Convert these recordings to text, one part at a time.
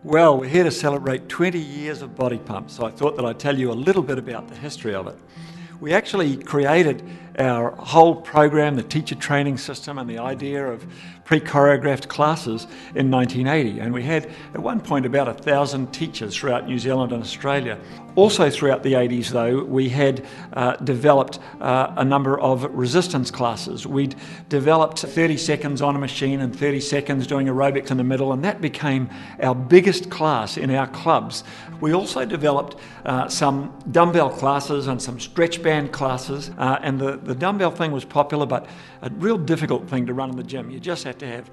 Well, we're here to celebrate 20 years of Body Pump, so I thought that I'd tell you a little bit about the history of it. We actually created our whole program, the teacher training system and the idea of pre-choreographed classes in 1980, and we had at one point about 1,000 teachers throughout New Zealand and Australia. Also throughout the 80s though, we had developed a number of resistance classes. We'd developed 30 seconds on a machine and 30 seconds doing aerobics in the middle, and that became our biggest class in our clubs. We also developed some dumbbell classes and some stretch band classes, and the dumbbell thing was popular, but a real difficult thing to run in the gym. You just had to have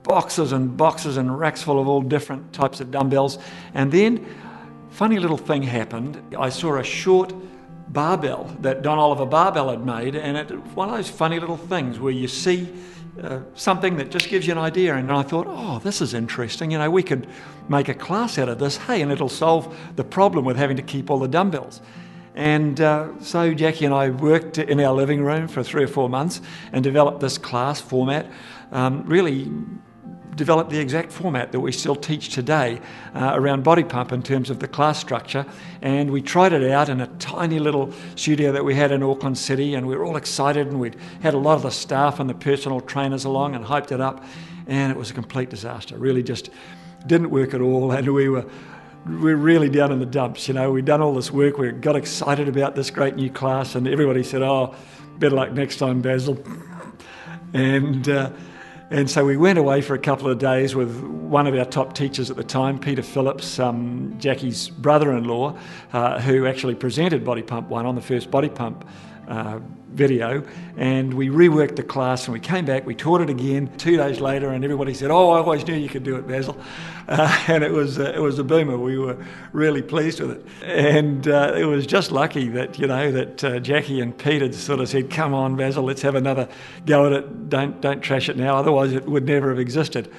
boxes and boxes and racks full of all different types of dumbbells. And then, funny little thing happened. I saw a short barbell that Don Oliver Barbell had made, and it was one of those funny little things where you see something that just gives you an idea, and I thought, oh, this is interesting, you know, we could make a class out of this, hey, and it'll solve the problem with having to keep all the dumbbells. And so Jackie and I worked in our living room for 3 or 4 months and developed this class format, really developed the exact format that we still teach today around Body Pump in terms of the class structure. And we tried it out in a tiny little studio that we had in Auckland City, and we were all excited, and we'd had a lot of the staff and the personal trainers along and hyped it up, and it was a complete disaster. Really just didn't work at all, and we're really down in the dumps. You know, we'd done all this work, we got excited about this great new class, and everybody said, oh, better luck next time, Basil. And so we went away for a couple of days with one of our top teachers at the time, Peter Phillips, Jackie's brother-in-law, who actually presented Body Pump 1 on the first Body Pump video, and we reworked the class, and we came back, we taught it again 2 days later, and everybody said, oh, I always knew you could do it, Basil. And it was a boomer. We were really pleased with it, and it was just lucky that, you know, that Jackie and Pete had sort of said, come on, Basil, let's have another go at it, don't trash it now, otherwise it would never have existed.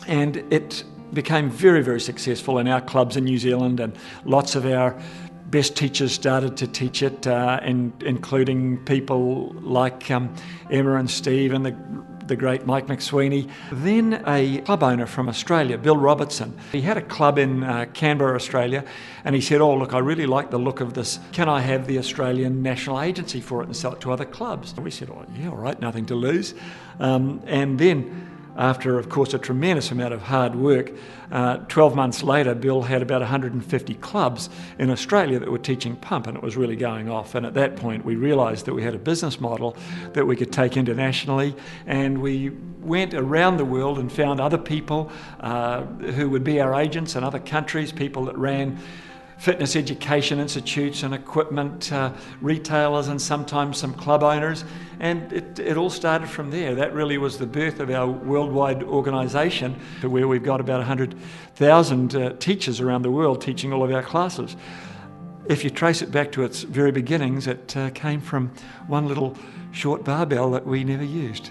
And it became very, very successful in our clubs in New Zealand, and lots of our best teachers started to teach it, and including people like Emma and Steve and the great Mike McSweeney. Then a club owner from Australia, Bill Robertson, he had a club in Canberra, Australia, and he said, oh, look, I really like the look of this. Can I have the Australian national agency for it and sell it to other clubs? And we said, oh, yeah, all right, nothing to lose. And then, after, of course, a tremendous amount of hard work, 12 months later, Bill had about 150 clubs in Australia that were teaching pump, and it was really going off. And at that point, we realised that we had a business model that we could take internationally, and we went around the world and found other people who would be our agents in other countries, people that ran fitness education institutes and equipment retailers, and sometimes some club owners, and it all started from there. That really was the birth of our worldwide organisation, where we've got about 100,000 teachers around the world teaching all of our classes. If you trace it back to its very beginnings, it came from one little short barbell that we never used.